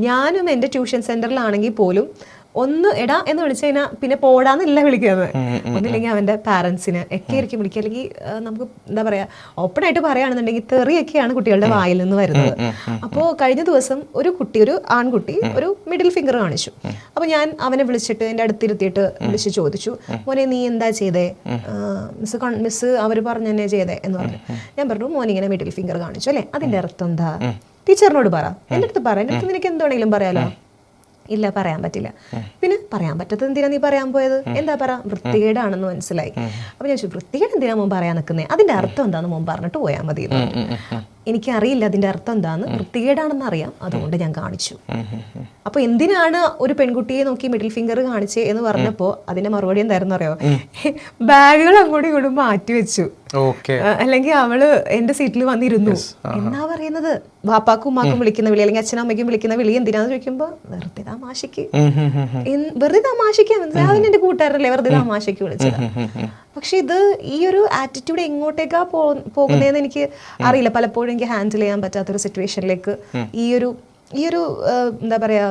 ഞാനും എൻ്റെ ട്യൂഷൻ സെന്ററിലാണെങ്കിൽ പോലും ഒന്ന് എടാ എന്ന് വിളിച്ചു കഴിഞ്ഞാൽ പിന്നെ പോടാന്നല്ല വിളിക്കുന്നത്. ഒന്നില്ലെങ്കിൽ അവൻ്റെ പാരൻസിന് ഒക്കെ ആയിരിക്കും വിളിക്കുക. അല്ലെങ്കിൽ നമുക്ക് എന്താ പറയുക, ഓപ്പണായിട്ട് പറയുകയാണെന്നുണ്ടെങ്കിൽ തെറിയൊക്കെയാണ് കുട്ടികളുടെ വായിൽ നിന്ന് വരുന്നത്. അപ്പോൾ കഴിഞ്ഞ ദിവസം ഒരു ആൺകുട്ടി ഒരു മിഡിൽ ഫിംഗർ കാണിച്ചു. അപ്പോൾ ഞാൻ അവനെ വിളിച്ചിട്ട് എൻ്റെ അടുത്തിരുത്തിയിട്ട് വിളിച്ച് ചോദിച്ചു, മോനെ നീ എന്താ ചെയ്തേ? മിസ് അവർ പറഞ്ഞു തന്നെ ചെയ്തേ എന്ന് പറഞ്ഞു. ഞാൻ പറഞ്ഞു, മോനെ ഇങ്ങനെ മിഡിൽ ഫിംഗർ കാണിച്ചു അല്ലേ, അതിൻ്റെ അർത്ഥം എന്താ? ടീച്ചറിനോട് പറ, എൻ്റെ അടുത്ത് പറ, എൻ്റെ അടുത്ത് നിനക്ക് എന്താണെങ്കിലും പറയാലോ. ഇല്ല, പറയാൻ പറ്റില്ല. പിന്നെ പറയാൻ പറ്റാത്തത് എന്തിനാ നീ പറയാൻ പോയത്? എന്താ പറ? വൃത്തികേടാണെന്ന് മനസ്സിലായി. അപ്പൊ ഞാൻ ചോദിച്ചു, വൃത്തികേട് എന്തിനാ മോൻ പറയാൻ നിൽക്കുന്നത്? അതിന്റെ അർത്ഥം എന്താന്ന് മോൻ പറഞ്ഞിട്ട് പോയാൽ മതി. എനിക്കറിയില്ല അതിന്റെ അർത്ഥം എന്താന്ന്, വൃത്തികേടാണെന്ന് അറിയാം, അതുകൊണ്ട് ഞാൻ കാണിച്ചു. അപ്പൊ എന്തിനാണ് ഒരു പെൺകുട്ടിയെ നോക്കി മിഡിൽ ഫിംഗർ കാണിച്ചേ എന്ന് പറഞ്ഞപ്പോ അതിന്റെ മറുപടി എന്തായിരുന്നു അറിയോ? ബാഗുകൾ അങ്ങോട്ടും ഇങ്ങോട്ടും മാറ്റി വെച്ചു, അല്ലെങ്കിൽ അവള് എന്റെ സീറ്റിൽ വന്നിരുന്നു എന്നാ പറയുന്നത്. വാപ്പാക്കും ഉമ്മാക്കും വിളിക്കുന്ന വിളി അല്ലെങ്കിൽ അച്ഛനും അമ്മയ്ക്കും വിളിക്കുന്ന വിളി എന്തിനാന്ന് ചോദിക്കുമ്പോ വെറുതെ തമാശക്ക് അതിന് എന്റെ കൂട്ടുകാരല്ലേ വെറുതെ തമാശക്ക് വിളിച്ചത്. പക്ഷെ ഇത് ഈ ഒരു ആറ്റിറ്റ്യൂഡ് എങ്ങോട്ടേക്കാ പോകുന്നതെന്ന് എനിക്ക് അറിയില്ല. പലപ്പോഴും എനിക്ക് ഹാൻഡിൽ ചെയ്യാൻ പറ്റാത്തൊരു സിറ്റുവേഷനിലേക്ക് ഈ ഒരു എന്താ പറയാ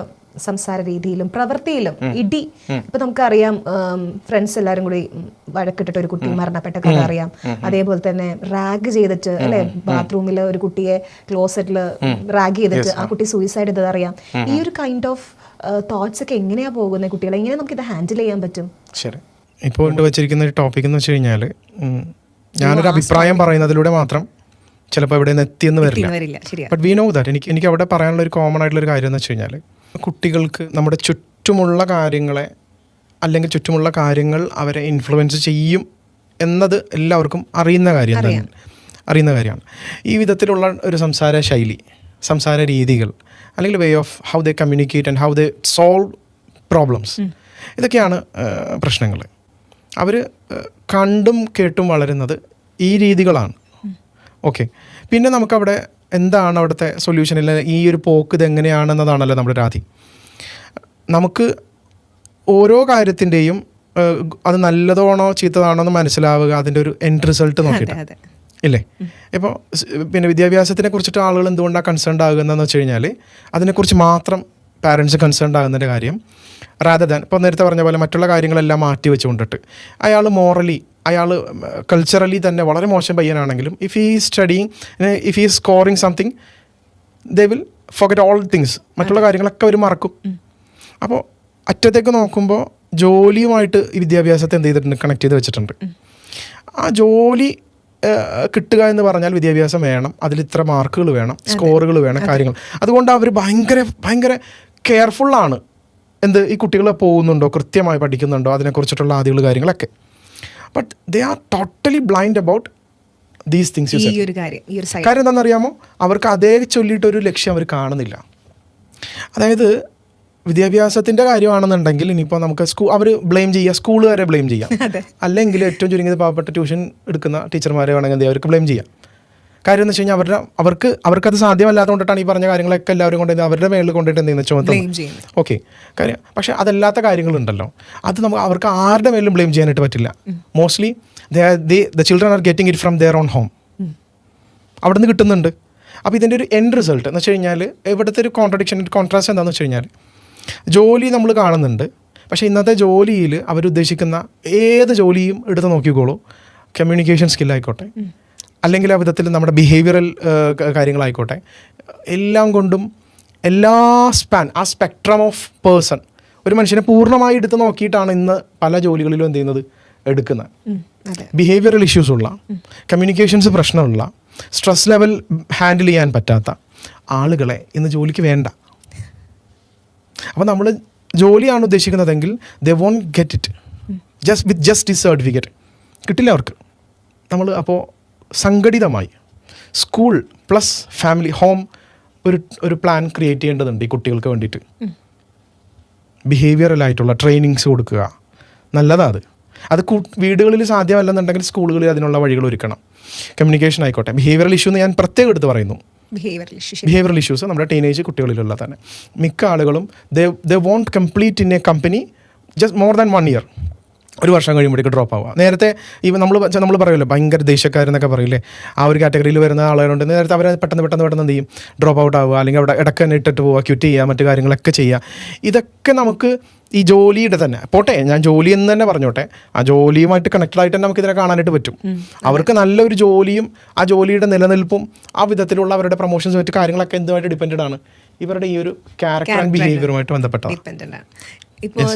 സംസാര രീതിയിലും പ്രവൃത്തിയിലും ഇടി. ഇപ്പൊ നമുക്കറിയാം, ഫ്രണ്ട്സ് എല്ലാരും കൂടി വഴക്കിട്ടിട്ട് ഒരു കുട്ടി മരണപ്പെട്ട കഥ അറിയാം. അതേപോലെ തന്നെ റാഗ് ചെയ്തിട്ട് അല്ലെ, ബാത്റൂമിൽ ഒരു കുട്ടിയെ ക്ലോസറ്റില് റാഗ് ചെയ്തിട്ട് ആ കുട്ടി സൂയിസൈഡ് ചെയ്തത് അറിയാം. ഈ ഒരു കൈൻഡ് ഓഫ് തോട്ട്സ് ഒക്കെ എങ്ങനെയാ പോകുന്നത് കുട്ടികളെ? എങ്ങനെ നമുക്ക് ഇത് ഹാൻഡിൽ ചെയ്യാൻ പറ്റും? ശരി, ഇപ്പോൾ വെച്ചിരിക്കുന്ന ഒരു ടോപ്പിക് എന്ന് വെച്ച് കഴിഞ്ഞാൽ, ഞാനൊരു അഭിപ്രായം പറയുന്നതിലൂടെ മാത്രം ചിലപ്പോൾ ഇവിടെ നിന്ന് എത്തിയെന്ന് വരില്ല. But we know that. എനിക്ക് അവിടെ പറയാനുള്ള ഒരു കോമൺ ആയിട്ടുള്ളൊരു കാര്യം എന്ന് വെച്ച് കഴിഞ്ഞാൽ, കുട്ടികൾക്ക് നമ്മുടെ ചുറ്റുമുള്ള കാര്യങ്ങളെ അല്ലെങ്കിൽ ചുറ്റുമുള്ള കാര്യങ്ങൾ അവരെ ഇൻഫ്ലുവൻസ് ചെയ്യും എന്നത് എല്ലാവർക്കും അറിയുന്ന കാര്യമാണ്. ഈ വിധത്തിലുള്ള ഒരു സംസാര ശൈലി, സംസാര രീതികൾ, അല്ലെങ്കിൽ way of how they communicate and how they solve problems, ഇതൊക്കെയാണ് പ്രശ്നങ്ങൾ. അവർ കണ്ടും കേട്ടും വളരുന്നത് ഈ രീതികളാണ്. ഓക്കെ, പിന്നെ നമുക്കവിടെ എന്താണ് അവിടുത്തെ സൊല്യൂഷൻ? ഇല്ല, ഈ ഒരു പോക്ക് ഇതെങ്ങനെയാണെന്നതാണല്ലോ നമ്മുടെ രാധി. നമുക്ക് ഓരോ കാര്യത്തിൻ്റെയും അത് നല്ലതാണോ ചീത്തതാണോ എന്ന് മനസ്സിലാവുക അതിൻ്റെ ഒരു എൻഡ് റിസൾട്ട് നോക്കിയിട്ട് ഇല്ലേ? ഇപ്പോൾ പിന്നെ വിദ്യാഭ്യാസത്തിനെ കുറിച്ചിട്ട് ആളുകൾ എന്തുകൊണ്ടാണ് കൺസേൺഡ് ആകുന്നതെന്ന് വെച്ച് കഴിഞ്ഞാൽ, അതിനെക്കുറിച്ച് മാത്രം പാരൻസ് കൺസേൺഡ് ആകുന്നതിൻ്റെ കാര്യം റാദർ ദാൻ ഇപ്പോൾ നേരത്തെ പറഞ്ഞ പോലെ മറ്റുള്ള കാര്യങ്ങളെല്ലാം മാറ്റി വെച്ചുകൊണ്ടിട്ട് അയാൾ മോറലി, അയാൾ കൾച്ചറലി തന്നെ വളരെ മോശം പയ്യനാണെങ്കിലും if he studying, if he scoring something, they will forget all things. മറ്റുള്ള കാര്യങ്ങളൊക്കെ അവർ മറക്കും. അപ്പോൾ അറ്റത്തേക്ക് നോക്കുമ്പോൾ ജോലിയുമായിട്ട് ഈ വിദ്യാഭ്യാസത്തെ എന്ത് ചെയ്തിട്ടുണ്ട്? കണക്ട് ചെയ്ത് വെച്ചിട്ടുണ്ട്. ആ ജോലി കിട്ടുക എന്ന് പറഞ്ഞാൽ വിദ്യാഭ്യാസം വേണം, അതിൽ ഇത്ര മാർക്കുകൾ വേണം, സ്കോറുകൾ വേണം, കാര്യങ്ങൾ. അതുകൊണ്ട് അവർ ഭയങ്കര കെയർഫുള്ളാണ്. ഈ കുട്ടികൾ പോകുന്നുണ്ടോ, കൃത്യമായി പഠിക്കുന്നുണ്ടോ, അതിനെക്കുറിച്ചിട്ടുള്ള ആദ്യങ്ങൾ കാര്യങ്ങളൊക്കെ. But they are totally blind about these things. കാര്യം എന്താണെന്നറിയാമോ? അവർക്ക് അതേ ചൊല്ലിയിട്ടൊരു ലക്ഷ്യം അവർ കാണുന്നില്ല. അതായത് വിദ്യാഭ്യാസത്തിൻ്റെ കാര്യമാണെന്നുണ്ടെങ്കിൽ ഇനിയിപ്പോൾ നമുക്ക് അവർ ബ്ലെയിം ചെയ്യുക, സ്കൂളുകാരെ ബ്ലെയിം ചെയ്യാം, അല്ലെങ്കിൽ ഏറ്റവും ചുരുങ്ങിയത് പാവപ്പെട്ട ട്യൂഷൻ എടുക്കുന്ന ടീച്ചർമാരെ വേണമെങ്കിൽ അവർക്ക് ബ്ലെയിം ചെയ്യാം. കാര്യം എന്ന് വെച്ച് കഴിഞ്ഞാൽ അവർക്കത് സാധ്യമല്ലാത്തതുകൊണ്ടിട്ടാണ് ഈ പറഞ്ഞ കാര്യങ്ങളൊക്കെ എല്ലാവരും കൊണ്ട് അവരുടെ മേളിൽ കൊണ്ടിട്ട് എന്ത് ചെയ്യുന്നത്? ചുമത്തുന്നത്. ഓക്കെ, കാര്യം. പക്ഷേ അതല്ലാത്ത കാര്യങ്ങളുണ്ടല്ലോ, അത് അവർക്ക് ആരുടെ മേലും ബ്ലെയിം ചെയ്യാനായിട്ട് പറ്റില്ല. Mostly the children are getting it from their own home. അവിടെ നിന്ന് കിട്ടുന്നുണ്ട്. അപ്പോൾ ഇതിൻ്റെ ഒരു എൻഡ് റിസൾട്ട് എന്ന് വെച്ച് കഴിഞ്ഞാൽ, ഇവിടുത്തെ ഒരു കോൺട്രാസ്റ്റ് എന്താണെന്ന് വെച്ച് കഴിഞ്ഞാൽ, ജോലി നമ്മൾ കാണുന്നുണ്ട്. പക്ഷേ ഇന്നത്തെ ജോലിയിൽ അവരുദ്ദേശിക്കുന്ന ഏത് ജോലിയും എടുത്ത് നോക്കിക്കോളൂ, കമ്മ്യൂണിക്കേഷൻ സ്കില്ലായിക്കോട്ടെ, അല്ലെങ്കിൽ ആ വിധത്തിൽ നമ്മുടെ ബിഹേവിയറൽ കാര്യങ്ങളായിക്കോട്ടെ, എല്ലാം കൊണ്ടും ആ സ്പെക്ട്രം ഓഫ് പേഴ്സൺ, ഒരു മനുഷ്യനെ പൂർണ്ണമായി എടുത്ത് നോക്കിയിട്ടാണ് ഇന്ന് പല ജോലികളിലും എന്ത് ചെയ്യുന്നത്? എടുക്കുന്നത്. ബിഹേവിയറൽ ഇഷ്യൂസ് ഉള്ള, കമ്മ്യൂണിക്കേഷൻസ് പ്രശ്നമുള്ള, സ്ട്രെസ് ലെവൽ ഹാൻഡിൽ ചെയ്യാൻ പറ്റാത്ത ആളുകളെ ഇന്ന് ജോലിക്ക് വേണ്ട. അപ്പോൾ നമ്മൾ ജോലിയാണ് ഉദ്ദേശിക്കുന്നതെങ്കിൽ ദേ വോണ്ട് ഗെറ്റ് ഇറ്റ് ജസ്റ്റ് ഈ സർട്ടിഫിക്കറ്റ് കിട്ടില്ല അവർക്ക്. നമ്മൾ അപ്പോൾ സംഘടിതമായി സ്കൂൾ പ്ലസ് ഫാമിലി ഹോം ഒരു പ്ലാൻ ക്രിയേറ്റ് ചെയ്യേണ്ടതുണ്ട് ഈ കുട്ടികൾക്ക് വേണ്ടിയിട്ട്. ബിഹേവിയറലായിട്ടുള്ള ട്രെയിനിങ്സ് കൊടുക്കുക, നല്ലതാണ് അത്. വീടുകളിൽ സാധ്യമല്ലെന്നുണ്ടെങ്കിൽ സ്കൂളുകളിൽ അതിനുള്ള വഴികൾ ഒരുക്കണം. കമ്മ്യൂണിക്കേഷൻ ആയിക്കോട്ടെ, ബിഹേവിയറൽ ഇഷ്യൂ എന്ന് ഞാൻ പ്രത്യേകം എടുത്ത് പറയുന്നു. ബിഹേവിയറൽ ഇഷ്യൂസ് നമ്മുടെ ടീനേജ് കുട്ടികളിലുള്ള തന്നെ മിക്ക ആളുകളും they won't complete in a company just more than 1 year. ഒരു വർഷം കഴിയുമ്പോഴേക്ക് ഡ്രോപ്പ് ആവുക. നേരത്തെ നമ്മൾ പറയുമല്ലോ ഭയങ്കര ദേഷ്യക്കാരെന്നൊക്കെ പറയില്ലേ, ആ ഒരു കാറ്റഗറിയിൽ വരുന്ന ആളുകളുണ്ട്. നേരത്തെ അവരെ പെട്ടെന്ന് എന്ത് ചെയ്യും, ഡ്രോപ്പ് ഔട്ട് ആവുക, അല്ലെങ്കിൽ അവിടെ ഇടയ്ക്ക് തന്നെ ഇട്ടിട്ട് പോവുക, ക്വിറ്റ് ചെയ്യുക, മറ്റു കാര്യങ്ങളൊക്കെ ചെയ്യുക. ഇതൊക്കെ നമുക്ക് ഈ ജോലിയുടെ തന്നെ പോട്ടെ, ഞാൻ ജോലി എന്ന് തന്നെ പറഞ്ഞോട്ടെ, ആ ജോലിയുമായിട്ട് കണക്റ്റഡ് ആയിട്ട് തന്നെ നമുക്ക് ഇതിനെ കാണാനായിട്ട് പറ്റും. അവർക്ക് നല്ലൊരു ജോലിയും ആ ജോലിയുടെ നിലനിൽപ്പും ആ വിധത്തിലുള്ള അവരുടെ പ്രൊമോഷൻസ് മറ്റു കാര്യങ്ങളൊക്കെ എന്തുമായിട്ട് ഡിപ്പെൻഡഡ് ആണ്, ഇവരുടെ ഈ ഒരു ക്യാരക്ടർ ആൻഡ് ബിഹേവിയറുമായിട്ട് ബന്ധപ്പെട്ടതാണ്. ഇപ്പോൾ